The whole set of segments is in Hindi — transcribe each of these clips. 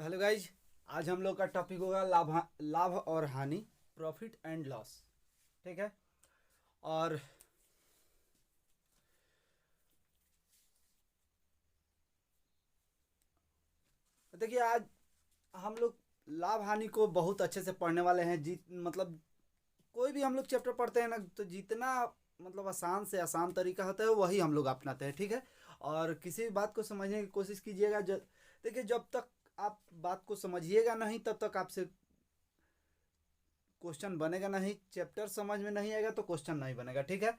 तो हेलो गाइज, आज हम लोग का टॉपिक होगा लाभ और हानि, प्रॉफिट एंड लॉस। ठीक है। और देखिए, आज हम लोग लाभ हानि को बहुत अच्छे से पढ़ने वाले हैं। मतलब कोई भी हम लोग चैप्टर पढ़ते हैं ना, तो जितना मतलब आसान से आसान तरीका होता है वही हम लोग अपनाते हैं। ठीक है। और किसी भी बात को समझने की कोशिश कीजिएगा। देखिए, जब तक आप बात को समझिएगा नहीं तब तक आपसे क्वेश्चन बनेगा नहीं। चैप्टर समझ में नहीं आएगा तो क्वेश्चन नहीं बनेगा। ठीक है।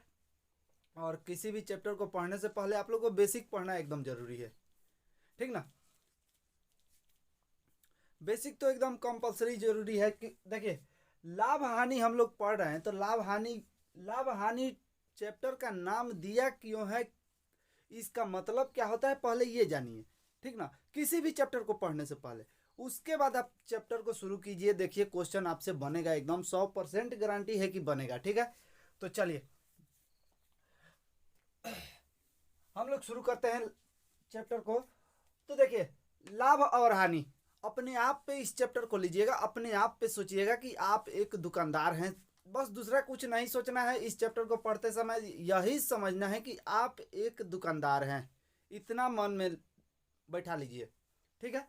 और किसी भी चैप्टर को पढ़ने से पहले आप लोग को बेसिक पढ़ना एकदम जरूरी है। ठीक ना। बेसिक तो एकदम कंपलसरी जरूरी है कि देखिए, लाभ हानि हम लोग पढ़ रहे हैं तो लाभ हानि चैप्टर का नाम दिया क्यों है, इसका मतलब क्या होता है पहले ये जानिए। ठीक ना। किसी भी चैप्टर को पढ़ने से पहले, उसके बाद आप चैप्टर को शुरू कीजिए। देखिए, क्वेश्चन आपसे बनेगा, एकदम 100% गारंटी है कि बनेगा। ठीक है। तो चलिए हम लोग शुरू करते हैं चैप्टर को। तो देखिए, लाभ और हानि, अपने आप पे इस चैप्टर को लीजिएगा, अपने आप पे सोचिएगा कि आप एक दुकानदार हैं। बस दूसरा कुछ नहीं सोचना है। इस चैप्टर को पढ़ते समय यही समझना है कि आप एक दुकानदार हैं। इतना मन में बैठा लीजिए। ठीक है।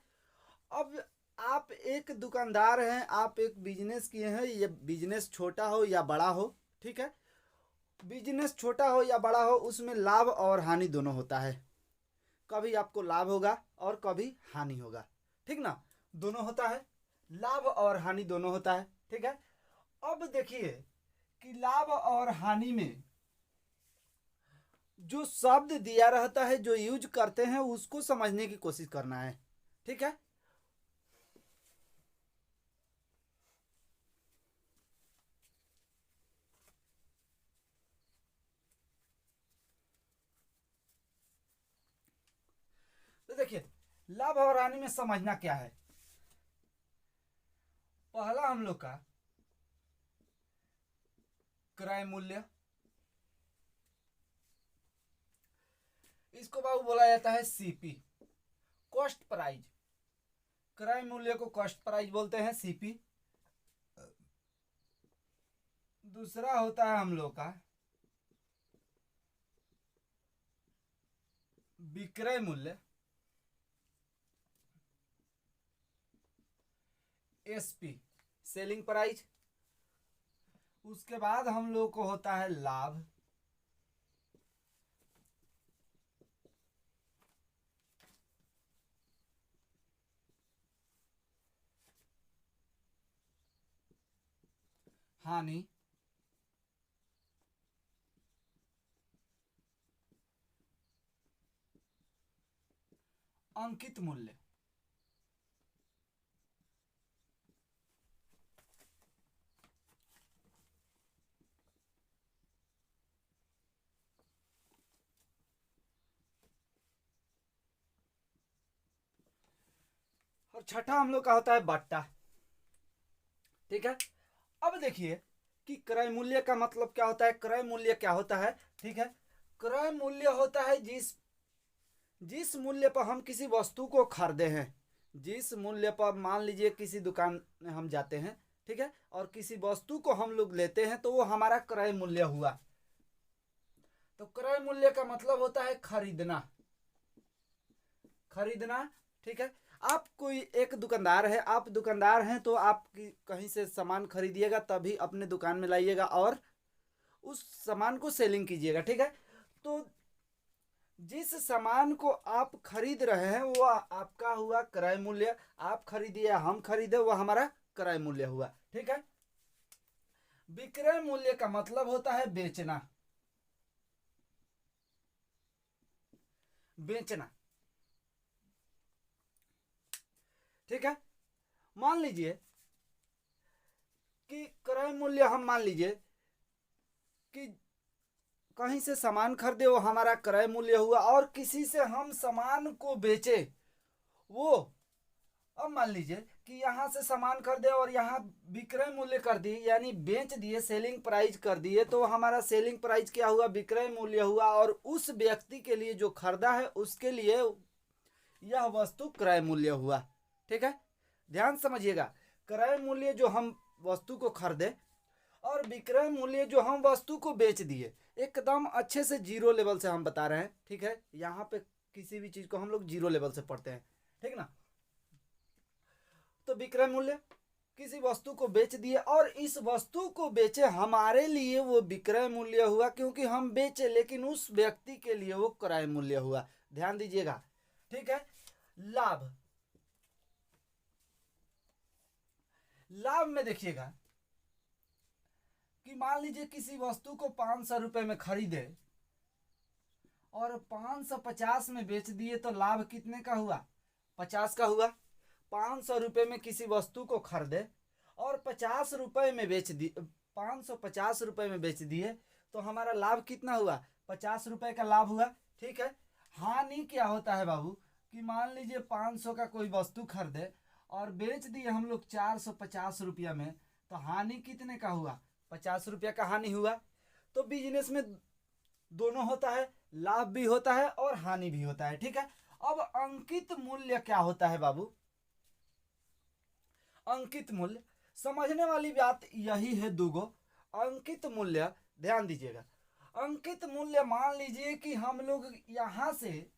अब आप एक दुकानदार हैं, आप एक बिजनेस किए हैं। ये बिजनेस छोटा हो या बड़ा हो, ठीक है, बिजनेस छोटा हो या बड़ा हो, उसमें लाभ और हानि दोनों होता है। कभी आपको लाभ होगा और कभी हानि होगा। ठीक ना। दोनों होता है, लाभ और हानि दोनों होता है। ठीक है। अब देखिए कि लाभ और हानि में जो शब्द दिया रहता है, जो यूज करते हैं, उसको समझने की कोशिश करना है। ठीक है। तो देखिए, लाभ और हानि में समझना क्या है। पहला हम लोग का क्रय मूल्य, इसको बाबू बोला जाता है सीपी, कॉस्ट प्राइस। क्रय मूल्य को कॉस्ट प्राइस बोलते हैं, सीपी। दूसरा होता है हम लोग का विक्रय मूल्य, एसपी, सेलिंग प्राइस। उसके बाद हम लोग को होता है लाभ, हानि, अंकित मूल्य। और छठा हम लोग का होता है बट्टा। ठीक है। अब देखिए कि क्रय मूल्य का मतलब क्या होता है। क्रय मूल्य क्या होता है, ठीक है, क्रय मूल्य होता है जिस जिस मूल्य पर हम किसी वस्तु को खरीदे हैं। जिस मूल्य पर, मान लीजिए किसी दुकान में हम जाते हैं, ठीक है, और किसी वस्तु को हम लोग लेते हैं तो वो हमारा क्रय मूल्य हुआ। तो क्रय मूल्य का मतलब होता है खरीदना, खरीदना। ठीक है। आप कोई एक दुकानदार है, आप दुकानदार हैं तो आप कहीं से सामान खरीदिएगा, तभी अपने दुकान में लाइएगा और उस सामान को सेलिंग कीजिएगा। ठीक है। तो जिस सामान को आप खरीद रहे हैं वो आपका हुआ क्रय मूल्य। आप खरीदिए, हम खरीदे, वो हमारा क्रय मूल्य हुआ। ठीक है। विक्रय मूल्य का मतलब होता है बेचना, बेचना। ठीक है। मान लीजिए कि क्रय मूल्य, हम मान लीजिए कि कहीं से सामान खरीदे, वो हमारा क्रय मूल्य हुआ, और किसी से हम सामान को बेचे, वो, अब मान लीजिए कि यहाँ से सामान खरीदे और यहाँ विक्रय मूल्य कर दिए, यानी बेच दिए, सेलिंग प्राइस कर दिए, तो हमारा सेलिंग प्राइस क्या हुआ, विक्रय मूल्य हुआ। और उस व्यक्ति के लिए जो खरीदा है उसके लिए यह वस्तु क्रय मूल्य हुआ। ठीक है, ध्यान समझिएगा। क्रय मूल्य जो हम वस्तु को खरीदे और विक्रय मूल्य जो हम वस्तु को बेच दिए, एकदम अच्छे से जीरो लेवल से हम बता रहे हैं। ठीक है, यहाँ पे किसी भी चीज को हम लोग जीरो लेवल से पढ़ते हैं, ठीक ना। तो विक्रय मूल्य, किसी वस्तु को बेच दिए और इस वस्तु को बेचे, हमारे लिए वो विक्रय मूल्य हुआ क्योंकि हम बेचे, लेकिन उस व्यक्ति के लिए वो क्रय मूल्य हुआ। ध्यान दीजिएगा, ठीक है। लाभ, लाभ में देखिएगा कि मान लीजिए किसी वस्तु को 500 रुपए में खरीदे और 550 में बेच दिए, तो लाभ कितने का हुआ? 50 का हुआ। 500 रुपए में किसी वस्तु को खरीदे और 50 रुपए में बेच दिए, 550 रुपए में बेच दिए, तो हमारा लाभ कितना हुआ? 50 रुपए का लाभ हुआ। ठीक है। हानि क्या होता है बाबू, कि मान लीजिए 500 का कोई वस्तु खरीदे और बेच दिए हम लोग 450 रुपया में, तो हानि कितने का हुआ? 50 रुपया का हानि हुआ। तो बिजनेस में दोनों होता है, लाभ भी होता है और हानि भी होता है। ठीक है। अब अंकित मूल्य क्या होता है बाबू? अंकित मूल्य, समझने वाली बात यही है दूगो। अंकित मूल्य, ध्यान दीजिएगा, अंकित मूल्य मान लीजिए कि हम लोग यहां से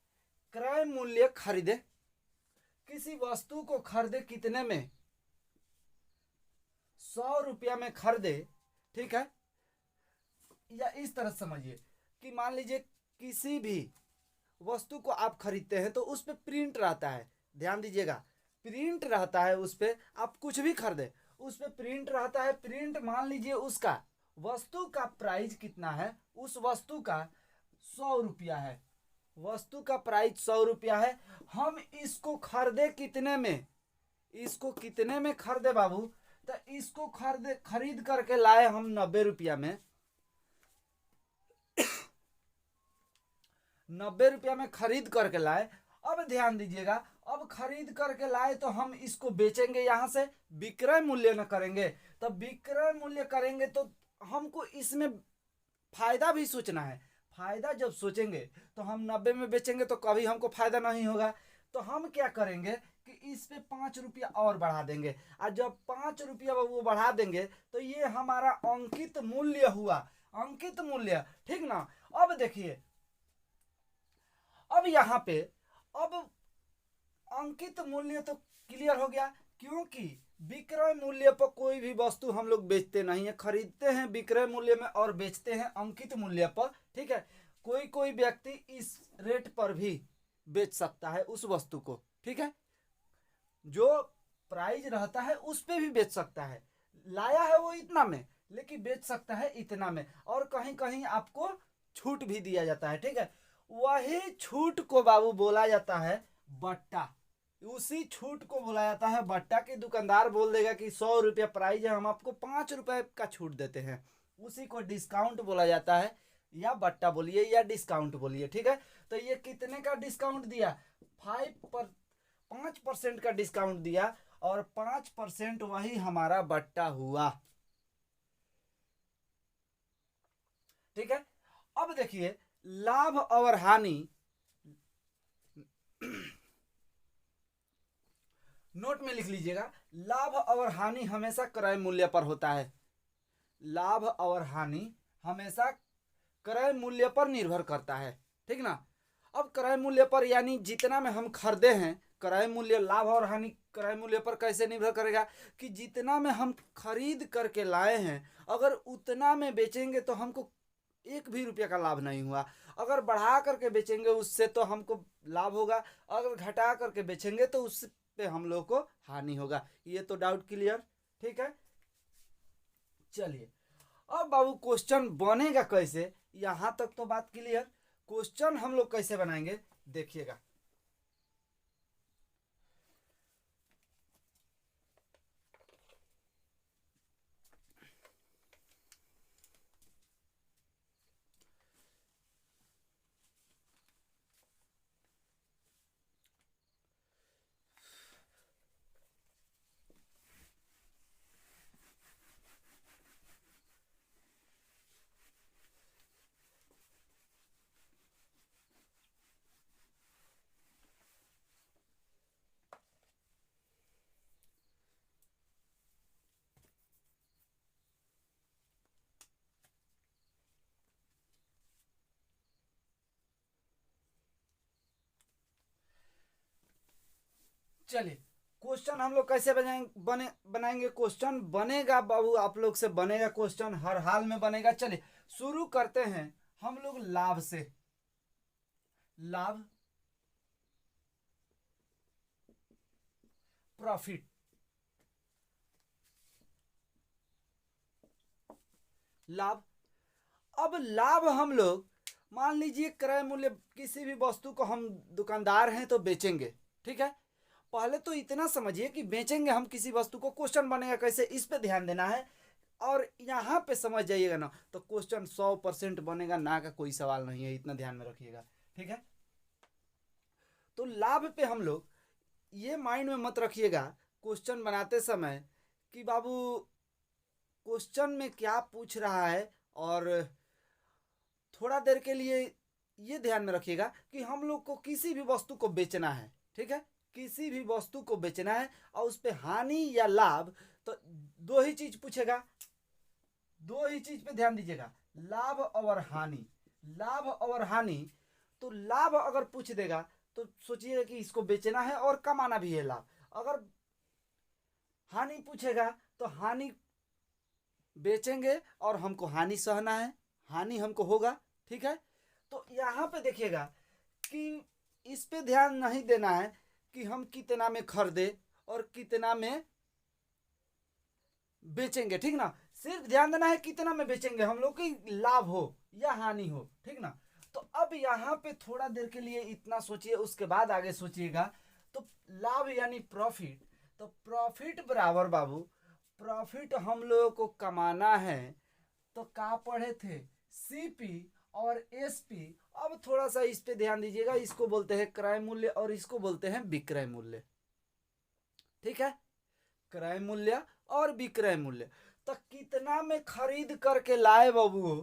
क्रय मूल्य खरीदे, किसी वस्तु को खरीदे कितने में? 100 रुपया में खरीदे। ठीक है, या इस तरह समझिए कि मान लीजिए किसी भी वस्तु को आप खरीदते हैं तो उस पर प्रिंट रहता है। ध्यान दीजिएगा, प्रिंट रहता है उस पर, आप कुछ भी खरीदे उस पर प्रिंट रहता है। प्रिंट मान लीजिए उसका वस्तु का प्राइस कितना है, उस वस्तु का 100 रुपया है, वस्तु का प्राइस 100 रुपया है। हम इसको खरीदे कितने में? इसको कितने में खरीदे बाबू? तो इसको खरीद करके लाए हम 90 रुपया में, 90 रुपया में खरीद करके लाए। अब ध्यान दीजिएगा, अब खरीद करके लाए तो हम इसको बेचेंगे, यहां से विक्रय मूल्य न करेंगे। तो विक्रय मूल्य करेंगे तो हमको इसमें फायदा भी सोचना है। फायदा जब सोचेंगे तो हम 90 में बेचेंगे तो कभी हमको फायदा नहीं होगा। तो हम क्या करेंगे कि इस पे 5 रुपया और बढ़ा देंगे, और जब 5 रुपया वो बढ़ा देंगे तो ये हमारा अंकित मूल्य हुआ। अंकित मूल्य, ठीक ना। अब देखिए, अब यहां पे अब अंकित मूल्य तो क्लियर हो गया, क्योंकि विक्रय मूल्य पर कोई भी वस्तु हम लोग बेचते नहीं है, खरीदते हैं विक्रय मूल्य में और बेचते हैं अंकित मूल्य पर। ठीक है, कोई कोई व्यक्ति इस रेट पर भी बेच सकता है उस वस्तु को। ठीक है, जो प्राइस रहता है उस पे भी बेच सकता है। लाया है वो इतना में, लेकिन बेच सकता है इतना में, और कहीं कहीं आपको छूट भी दिया जाता है। ठीक है, वही छूट को बाबू बोला जाता है बट्टा। उसी छूट को बोला जाता है बट्टा। की दुकानदार बोल देगा कि 100 रुपया प्राइस है, हम आपको 5 रुपए का छूट देते हैं, उसी को डिस्काउंट बोला जाता है, या बट्टा बोलिए या डिस्काउंट बोलिए। ठीक है, तो ये कितने का डिस्काउंट दिया? 5% का डिस्काउंट दिया, और 5% वही हमारा बट्टा हुआ। ठीक है, अब देखिए लाभ और हानि, नोट में लिख लीजिएगा, लाभ और हानि हमेशा क्रय मूल्य पर होता है। लाभ और हानि हमेशा क्रय मूल्य पर निर्भर करता है। ठीक ना। अब क्रय मूल्य पर यानी जितना में हम खरीदे हैं, क्रय मूल्य, लाभ और हानि क्रय मूल्य पर कैसे निर्भर करेगा? कि जितना में हम खरीद करके लाए हैं, अगर उतना में बेचेंगे तो हमको एक भी रुपया का लाभ नहीं हुआ। अगर बढ़ा करके बेचेंगे उससे तो हमको लाभ होगा, अगर घटा करके बेचेंगे तो उससे पे हम लोग को हानि होगा। ये तो डाउट क्लियर? ठीक है, चलिए अब बाबू क्वेश्चन बनेगा कैसे, यहां तक तो बात क्लियर। क्वेश्चन हम लोग कैसे बनाएंगे देखिएगा। चलिए क्वेश्चन हम लोग कैसे बनाएंगे क्वेश्चन बनेगा बाबू, आप लोग से बनेगा क्वेश्चन, हर हाल में बनेगा। चलिए शुरू करते हैं हम लोग लाभ से। लाभ, प्रॉफिट, लाभ। अब लाभ हम लोग मान लीजिए क्रय मूल्य, किसी भी वस्तु को हम दुकानदार हैं तो बेचेंगे, ठीक है। पहले तो इतना समझिए कि बेचेंगे हम किसी वस्तु को, क्वेश्चन बनेगा कैसे, इस पे ध्यान देना है। और यहाँ पे समझ जाइएगा ना तो क्वेश्चन 100% बनेगा, ना का कोई सवाल नहीं है, इतना ध्यान में रखिएगा, ठीक है। तो लाभ पे हम लोग ये माइंड में मत रखिएगा क्वेश्चन बनाते समय कि बाबू क्वेश्चन में क्या पूछ रहा है, और थोड़ा देर के लिए ये ध्यान में रखिएगा कि हम लोग को किसी भी वस्तु को बेचना है, ठीक है। किसी भी वस्तु को बेचना है और उस पे हानि या लाभ, तो दो ही चीज पूछेगा, दो ही चीज पे ध्यान दीजिएगा, लाभ और हानि। लाभ और हानि, तो लाभ अगर पूछ देगा तो सोचिएगा कि इसको बेचना है और कमाना भी है लाभ। अगर हानि पूछेगा तो हानि बेचेंगे और हमको हानि सहना है, हानि हमको होगा, ठीक है। तो यहाँ पे देखिएगा कि इस पे ध्यान नहीं देना है कि हम कितना में खरीदे और कितना में बेचेंगे, ठीक ना। सिर्फ ध्यान देना है कितना में बेचेंगे हम लोग, की लाभ हो या हानि हो, ठीक ना। तो अब यहाँ पे थोड़ा देर के लिए इतना सोचिए, उसके बाद आगे सोचिएगा। तो लाभ यानी प्रॉफिट, तो प्रॉफिट बराबर बाबू, प्रॉफिट हम लोगों को कमाना है, तो क्या पढ़े थे, सीपी और एसपी। अब थोड़ा सा इस पे ध्यान दीजिएगा, इसको बोलते हैं क्रय मूल्य और इसको बोलते हैं विक्रय मूल्य, ठीक है। क्रय मूल्य और विक्रय मूल्य, तो कितना में खरीद करके लाए बाबू,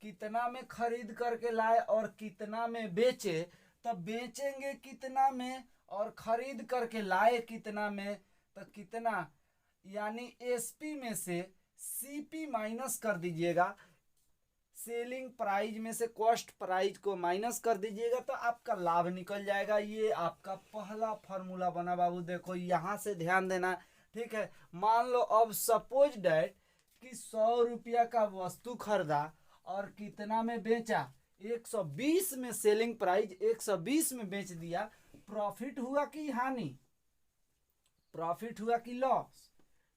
कितना में खरीद करके लाए और कितना में बेचे, तब बेचेंगे कितना में और खरीद करके लाए कितना में, तो कितना, यानी एसपी में से सीपी माइनस कर दीजिएगा, सेलिंग प्राइस में से कॉस्ट प्राइस को माइनस कर दीजिएगा, तो आपका लाभ निकल जाएगा। ये आपका पहला फॉर्मूला बना बाबू, देखो यहाँ से ध्यान देना, ठीक है। मान लो अब सपोज डैट कि 100 रुपया का वस्तु खरीदा और कितना में बेचा, 120 में, सेलिंग प्राइस 120 में बेच दिया, प्रॉफिट हुआ कि हानि, प्रॉफिट हुआ कि लॉस,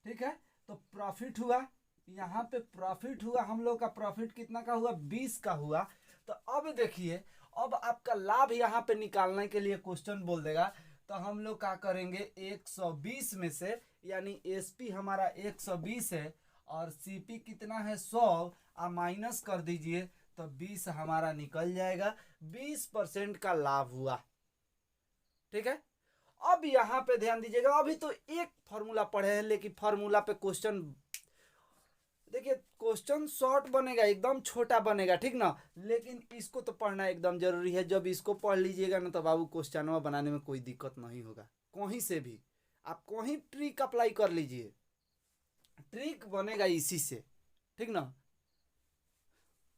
ठीक है। तो प्रॉफिट हुआ, यहाँ पे प्रॉफिट हुआ, हम लोग का प्रॉफिट कितना का हुआ, 20 का हुआ। तो अब देखिए, अब आपका लाभ यहाँ पे निकालने के लिए क्वेश्चन बोल देगा, तो हम लोग क्या करेंगे, 120 में से, यानी एसपी हमारा 120 है और सीपी कितना है 100, माइनस कर दीजिए, तो 20 हमारा निकल जाएगा, 20% का लाभ हुआ, ठीक है। अब यहाँ पे ध्यान दीजिएगा, अभी तो एक फॉर्मूला पढ़े हैं, लेकिन फॉर्मूला पे क्वेश्चन देखिए, क्वेश्चन शॉर्ट बनेगा, एकदम छोटा बनेगा, ठीक ना। लेकिन इसको तो पढ़ना एकदम जरूरी है। जब इसको पढ़ लीजिएगा ना तो बाबू क्वेश्चन बनाने में कोई दिक्कत नहीं होगा, कहीं से भी आप कहीं ट्रिक अप्लाई कर लीजिए, ट्रिक बनेगा इसी से, ठीक ना।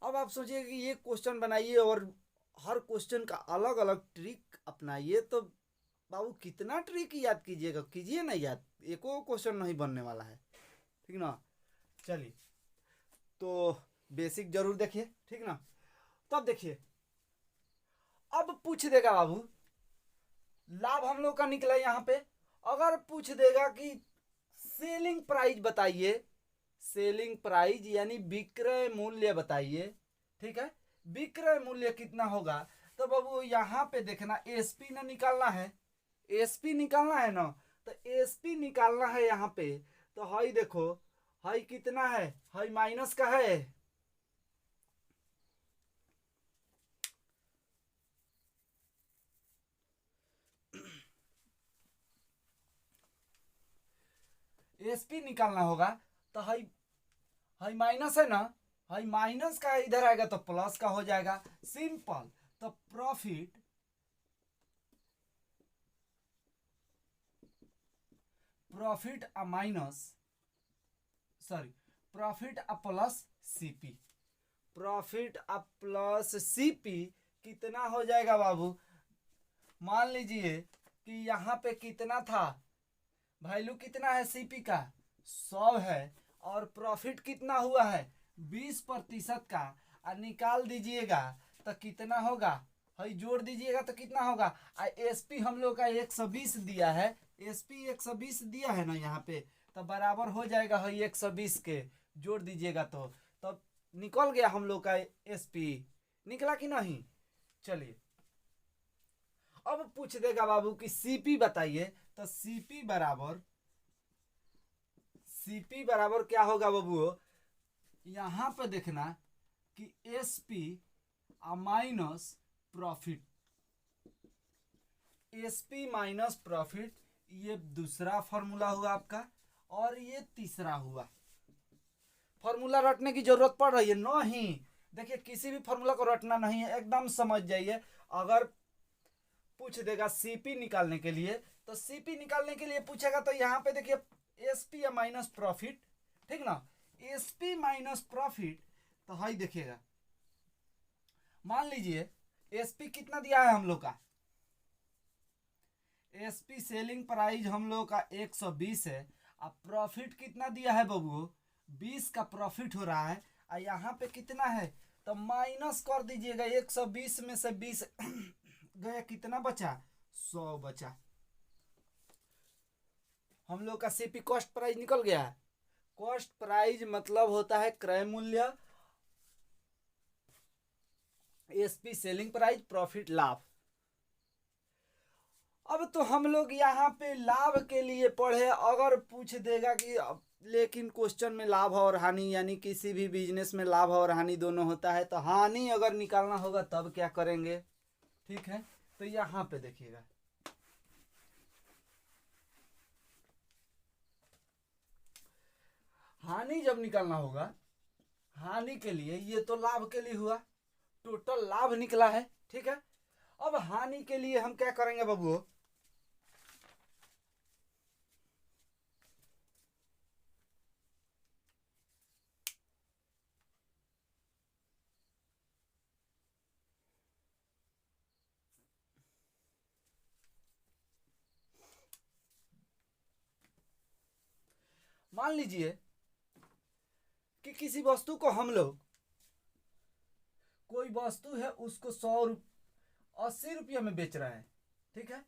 अब आप सोचिए कि ये क्वेश्चन बनाइए और हर क्वेश्चन का अलग अलग ट्रिक अपनाइए, तो बाबू कितना ट्रिक याद कीजिएगा, कीजिए ना याद, एको क्वेश्चन नहीं बनने वाला है, ठीक ना। चलिए तो बेसिक जरूर देखिए, ठीक ना। तब देखिए, अब पूछ देगा बाबू, लाभ हम लोग का निकला यहाँ पे, अगर पूछ देगा कि सेलिंग प्राइस बताइए, सेलिंग प्राइस यानी विक्रय मूल्य बताइए, ठीक है। विक्रय मूल्य कितना होगा, तो बाबू यहाँ पे देखना, एसपी ना निकालना है, एसपी निकालना है ना, तो एसपी निकालना है यहाँ पे। तो हाई देखो, हाई कितना है, हाई माइनस का है, एसपी निकालना होगा, तो हाई, हाई माइनस है ना, हाई माइनस का इधर आएगा तो प्लस का हो जाएगा, सिंपल। तो profit, profit a minus, sorry, profit a plus CP, profit a plus CP कितना हो जाएगा बाबू, मान लीजिए कि यहाँ पे कितना था, वैल्यू कितना है सीपी का 100 है और प्रॉफिट कितना हुआ है 20% का। और निकाल दीजिएगा तो कितना होगा, भाई जोड़ दीजिएगा तो कितना होगा। एसपी हम लोग का 120 दिया है, एसपी 120 दिया है ना यहाँ पे, तो बराबर हो जाएगा भाई 120 के, जोड़ दीजिएगा तो तब निकल गया हम लोग का एसपी। निकला कि नहीं। चलिए अब पूछ देगा बाबू कि सीपी बताइए, तो सीपी बराबर क्या होगा बाबू, यहां पे देखना कि SP minus profit, SP minus profit, ये दूसरा फॉर्मूला हुआ आपका और ये तीसरा हुआ। फॉर्मूला रटने की जरूरत पड़ रही है नहीं, देखिए किसी भी फॉर्मूला को रटना नहीं है, एकदम समझ जाइए। अगर पूछ देगा सीपी निकालने के लिए, तो सीपी निकालने के लिए पूछेगा तो यहाँ पे देखिए एसपी या माइनस प्रॉफिट, ठीक ना, एसपी माइनस प्रॉफिट। तो हाई देखिएगा, मान लीजिए एसपी कितना दिया है हम लोग का, एसपी सेलिंग प्राइस हम लोग का 120 है। अब प्रॉफिट कितना दिया है बाबू, 20 का प्रॉफिट हो रहा है। और यहाँ पे कितना है, तो माइनस कर दीजिएगा, 120 में से 20 गया, कितना बचा 100 बचा। हम लोग का सीपी कॉस्ट प्राइस निकल गया है। कॉस्ट प्राइस मतलब होता है क्रय मूल्य, एसपी सेलिंग प्राइस, प्रॉफिट लाभ। अब तो हम लोग यहाँ पे लाभ के लिए पढ़े, अगर पूछ देगा कि लेकिन क्वेश्चन में लाभ और हानि, यानी किसी भी बिजनेस में लाभ और हानि दोनों होता है, तो हानि अगर निकालना होगा तब क्या करेंगे, ठीक है। तो यहाँ पे देखिएगा, हानि जब निकालना होगा, हानि के लिए, ये तो लाभ के लिए हुआ, टोटल लाभ निकला है, ठीक है। अब हानि के लिए हम क्या करेंगे बाबू, मान लीजिए कि किसी वस्तु को हम लोग, कोई वस्तु है उसको 80 रुपया में बेच रहे हैं, ठीक है।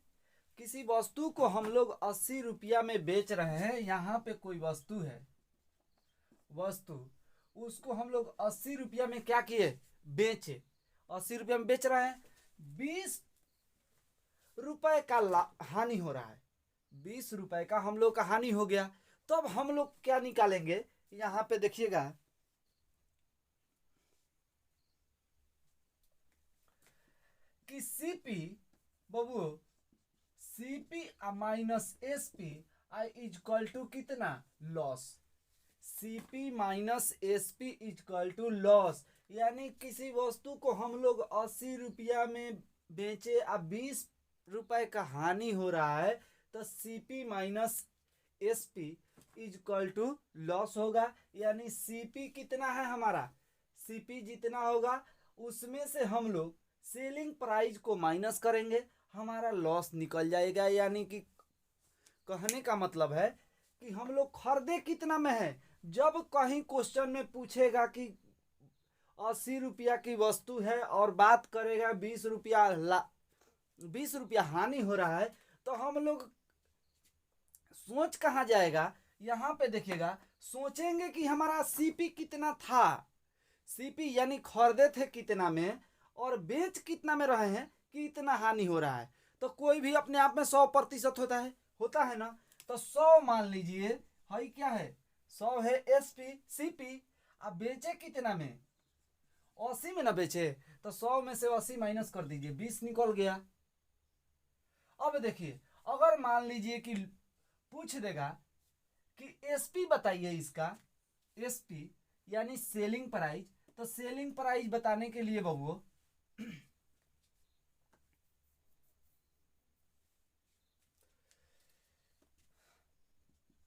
किसी वस्तु को हम लोग 80 रुपया में बेच रहे हैं, यहाँ पे कोई वस्तु है, वस्तु उसको हम लोग 80 रुपया में क्या किए, बेचे, 80 रुपया में बेच रहे हैं, 20 रुपए का हानि हो रहा है, 20 रुपए का हम लोग का हानि हो गया। तो अब हम लोग क्या निकालेंगे, यहाँ पे देखिएगा कि सीपी बबू, CP minus SP I is equal to कितना, loss, CP minus SP equal to loss. यानी किसी वस्तु को हम लोग 80 रुपया में बेचे, अब 20 रुपए का हानि हो रहा है, तो CP minus SP equal to loss होगा। यानी सीपी कितना है हमारा, सीपी जितना होगा उसमें से हम लोग सेलिंग प्राइस को माइनस करेंगे, हमारा लॉस निकल जाएगा। यानी कि कहने का मतलब है कि हम लोग खरीदे कितना में है, जब कहीं क्वेश्चन में पूछेगा कि 80 रुपया की वस्तु है और बात करेगा 20 रुपया हानि हो रहा है, तो हम लोग सोच कहाँ जाएगा, यहाँ पे देखिएगा, सोचेंगे कि हमारा सीपी कितना था, सीपी यानी खरीदे थे कितना में और बेच कितना में रहे हैं कि इतना हानि हो रहा है। तो कोई भी अपने आप में 100% होता है ना। तो 100 मान लीजिए, हाई क्या है 100 है एसपी, सीपी, अब बेचे कितना में 80 में ना बेचे, तो 100 में से 80 माइनस कर दीजिए, 20 निकल गया। अब देखिए अगर मान लीजिए कि पूछ देगा कि एसपी बताइए इसका, एसपी यानी सेलिंग प्राइस, तो सेलिंग प्राइस बताने के लिए बबुओ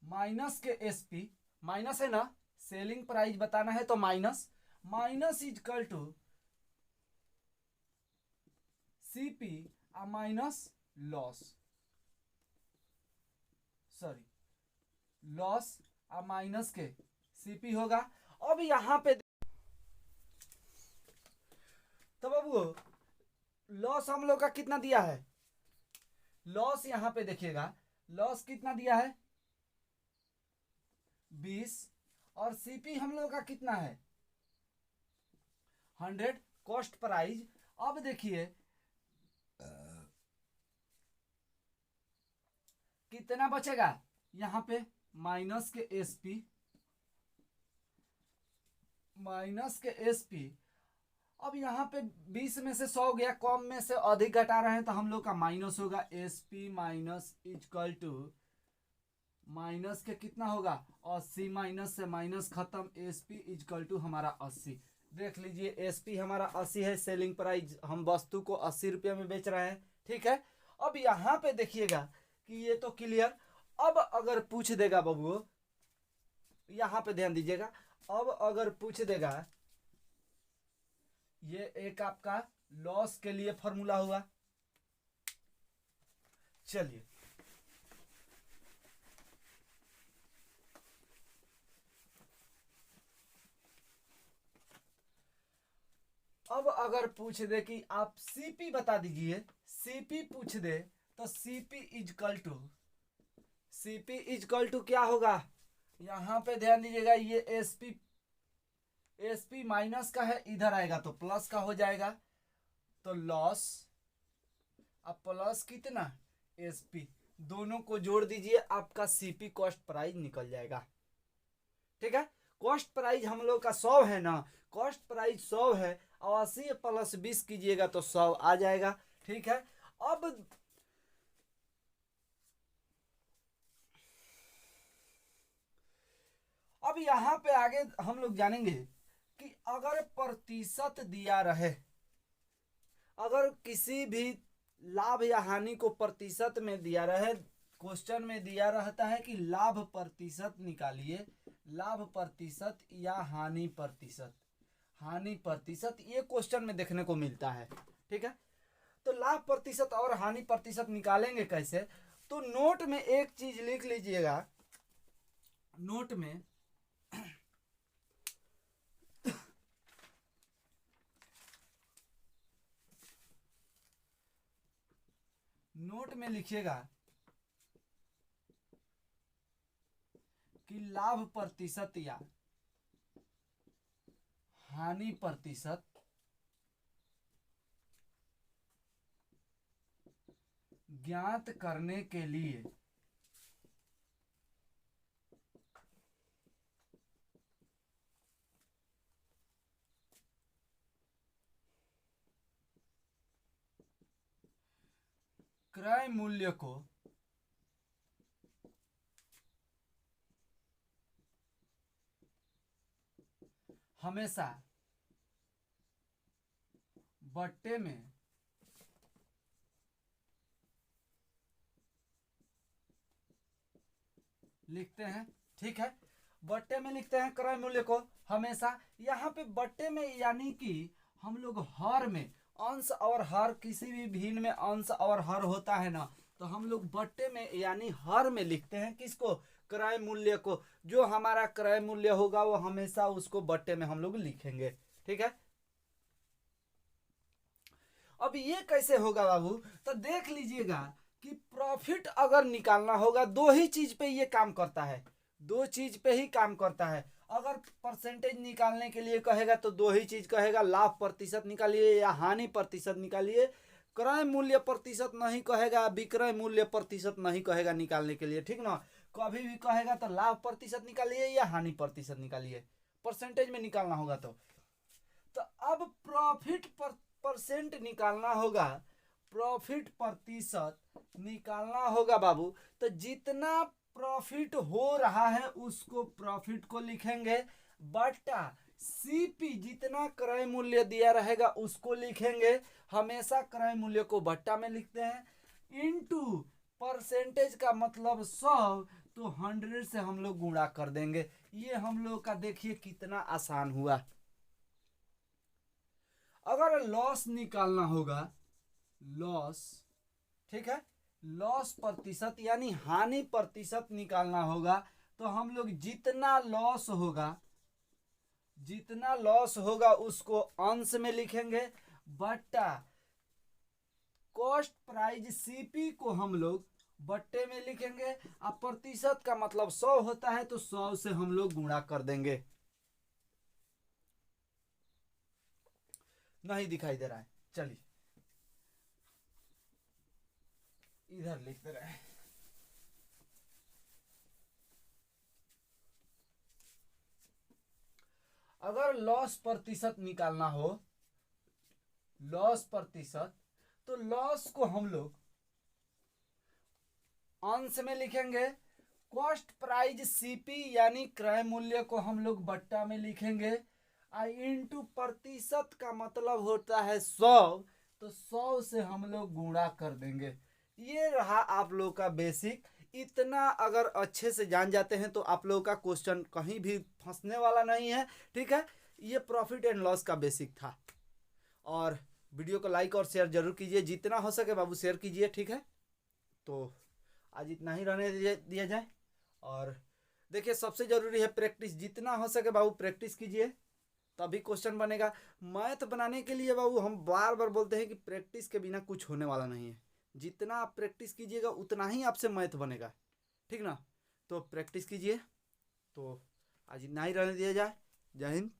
माइनस के एसपी, माइनस है ना, सेलिंग प्राइस बताना है तो minus, minus equal to CP minus loss, sorry loss और माइनस के सीपी होगा। अब यहाँ पे तो बाबू लॉस हम लोग का कितना दिया है, लॉस यहाँ पे देखिएगा लॉस कितना दिया है 20 और सीपी हम लोग का कितना है 100 कॉस्ट प्राइस। अब देखिए कितना बचेगा यहाँ पे माइनस के एसपी अब यहाँ पे 20 में से 100 गया, कम में से अधिक घटा रहे हैं तो हम लोग का माइनस होगा SP minus equal to minus के कितना होगा 80 माइनस से माइनस खत्म एसपी इक्वल टू हमारा 80। देख लीजिए एसपी हमारा 80 है, सेलिंग प्राइस हम वस्तु को 80 रुपये में बेच रहे हैं। ठीक है, अब यहाँ पे देखिएगा कि ये तो क्लियर। अब अगर पूछ देगा बाबू, यहाँ पे ध्यान दीजिएगा, अब अगर पूछ देगा ये एक आपका लॉस के लिए फॉर्मूला हुआ। चलिए अब अगर पूछ दे कि आप सीपी बता दीजिए, सीपी पूछ दे तो सीपी इजकल टू क्या होगा, यहां पे ध्यान दीजिएगा ये एसपी माइनस का है, इधर आएगा तो प्लस का हो जाएगा, तो लॉस अब प्लस कितना एसपी, दोनों को जोड़ दीजिए आपका सीपी कॉस्ट प्राइस निकल जाएगा। ठीक है, कॉस्ट प्राइस हम लोग का 100 है ना, कॉस्ट प्राइस 100 है और 80 प्लस 20 कीजिएगा तो 100 आ जाएगा। ठीक है, अब यहां पे आगे हम लोग जानेंगे कि अगर प्रतिशत दिया रहे, अगर किसी भी लाभ या हानि को प्रतिशत में दिया रहे, क्वेश्चन में दिया रहता है कि लाभ प्रतिशत निकालिए, लाभ प्रतिशत या हानि प्रतिशत, ये क्वेश्चन में देखने को मिलता है। ठीक है, तो लाभ प्रतिशत और हानि प्रतिशत निकालेंगे कैसे, तो नोट में एक चीज लिख लीजिएगा, नोट में लिखिएगा कि लाभ प्रतिशत या हानि प्रतिशत ज्ञात करने के लिए क्रय मूल्य को हमेशा बट्टे में लिखते हैं। ठीक है, बट्टे में लिखते हैं क्रय मूल्य को हमेशा, यहाँ पे बट्टे में यानी कि हम लोग हर में अंश और हर, किसी भी भिन्न में अंश और हर होता है ना, तो हम लोग बट्टे में यानी हर में लिखते हैं किसको, क्रय मूल्य को। जो हमारा क्रय मूल्य होगा वो हमेशा उसको बट्टे में हम लोग लिखेंगे। ठीक है, अब ये कैसे होगा बाबू, तो देख लीजिएगा कि प्रॉफिट अगर निकालना होगा, दो ही चीज पे ये काम करता है, दो चीज पे ही काम करता है। अगर परसेंटेज निकालने के लिए कहेगा तो दो ही चीज कहेगा, लाभ प्रतिशत निकालिए या हानि प्रतिशत निकालिए, क्रय मूल्य प्रतिशत नहीं कहेगा, विक्रय मूल्य प्रतिशत नहीं कहेगा निकालने के लिए। ठीक ना, कभी भी कहेगा तो लाभ प्रतिशत निकालिए या हानि प्रतिशत निकालिए, परसेंटेज में निकालना होगा तो अब प्रॉफिट परसेंट निकालना होगा, प्रॉफिट प्रतिशत निकालना होगा बाबू, तो जितना प्रॉफिट हो रहा है उसको प्रॉफिट को लिखेंगे, बटा सीपी जितना क्रय मूल्य दिया रहेगा उसको लिखेंगे, हमेशा क्रय मूल्य को बट्टा में लिखते हैं, इनटू परसेंटेज का मतलब 100, तो 100 से हम लोग गुणा कर देंगे। ये हम लोग का देखिए कितना आसान हुआ। अगर लॉस निकालना होगा, लॉस, ठीक है, लॉस प्रतिशत यानी हानि प्रतिशत निकालना होगा, तो हम लोग जितना लॉस होगा उसको अंश में लिखेंगे, बट्टा कॉस्ट प्राइस सीपी को हम लोग बट्टे में लिखेंगे। अब प्रतिशत का मतलब 100 होता है तो 100 से हम लोग गुणा कर देंगे। नहीं दिखाई दे रहा है, चलिए इधर लिख दे रहे हैं। अगर लॉस प्रतिशत निकालना हो, लॉस प्रतिशत, तो लॉस को हम लोग अंश में लिखेंगे, कॉस्ट प्राइस सीपी यानी क्रय मूल्य को हम लोग बट्टा में लिखेंगे, इनटू प्रतिशत का मतलब होता है 100, तो 100 से हम लोग गुणा कर देंगे। ये रहा आप लोग का बेसिक। इतना अगर अच्छे से जान जाते हैं तो आप लोगों का क्वेश्चन कहीं भी फंसने वाला नहीं है, ठीक है। ये प्रॉफिट एंड लॉस का बेसिक था। और वीडियो को लाइक और शेयर जरूर कीजिए, जितना हो सके बाबू शेयर कीजिए, ठीक है। तो आज इतना ही रहने दिया जाए। और देखिए सबसे ज़रूरी है प्रैक्टिस, जितना हो सके बाबू प्रैक्टिस कीजिए, तभी क्वेश्चन बनेगा। मैथ बनाने के लिए बाबू हम बार बार बोलते हैं कि प्रैक्टिस के बिना कुछ होने वाला नहीं है। जितना आप प्रैक्टिस कीजिएगा उतना ही आपसे मैथ बनेगा, ठीक ना। तो प्रैक्टिस कीजिए। तो आज इतना ही रहने दिया जाए। जय हिंद।